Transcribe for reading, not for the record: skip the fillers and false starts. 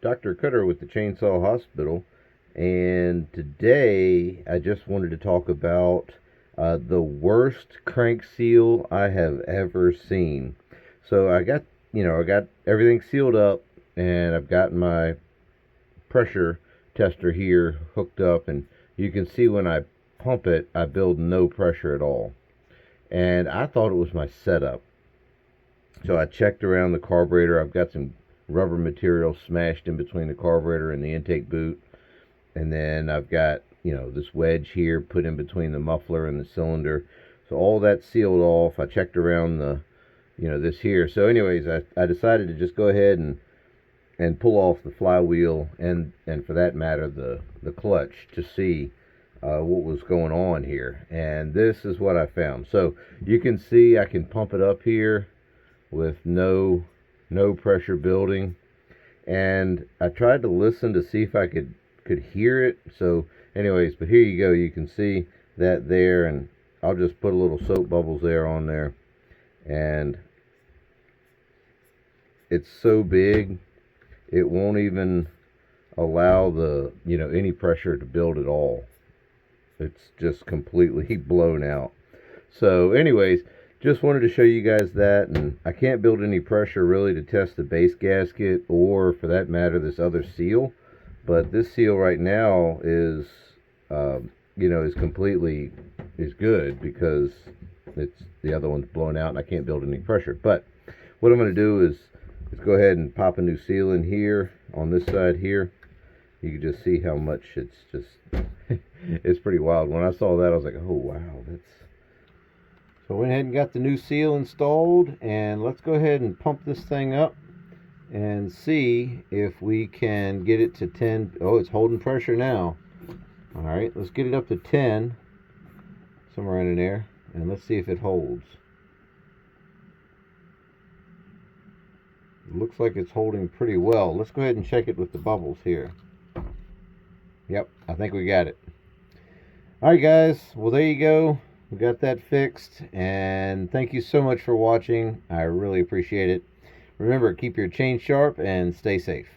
Dr. Cutter with the Chainsaw Hospital, and today I just wanted to talk about the worst crank seal I have ever seen. So I got everything sealed up, and I've got my pressure tester here hooked up, and you can see when I pump it, I build no pressure at all. And I thought it was my setup. So I checked around the carburetor. I've got some rubber material smashed in between the carburetor and the intake boot. And then I've got, this wedge here put in between the muffler and the cylinder. So all that's sealed off. I checked around this here. So anyways, I decided to just go ahead and pull off the flywheel and for that matter, the clutch to see what was going on here. And this is what I found. So you can see I can pump it up here with no pressure building, and I tried to listen to see if I could hear it. So anyways, but here you go, you can see that there, and I'll just put a little soap bubbles there on there, and it's so big it won't even allow the any pressure to build at all. It's just completely blown out. So anyways, just wanted to show you guys that, and I can't build any pressure really to test the base gasket or, for that matter, this other seal. But this seal right now is, is good because the other one's blown out and I can't build any pressure. But what I'm going to do is go ahead and pop a new seal in here on this side here. You can just see how much it's just, it's pretty wild. When I saw that, I was like, oh wow, that's... So I went ahead and got the new seal installed, and let's go ahead and pump this thing up and see if we can get it to 10. Oh, it's holding pressure now. All right, let's get it up to 10, somewhere in there, and let's see if it holds. It looks like it's holding pretty well. Let's go ahead and check it with the bubbles here. Yep, I think we got it. All right, guys, well, there you go. We got that fixed, and thank you so much for watching. I really appreciate it. Remember, keep your chain sharp and stay safe.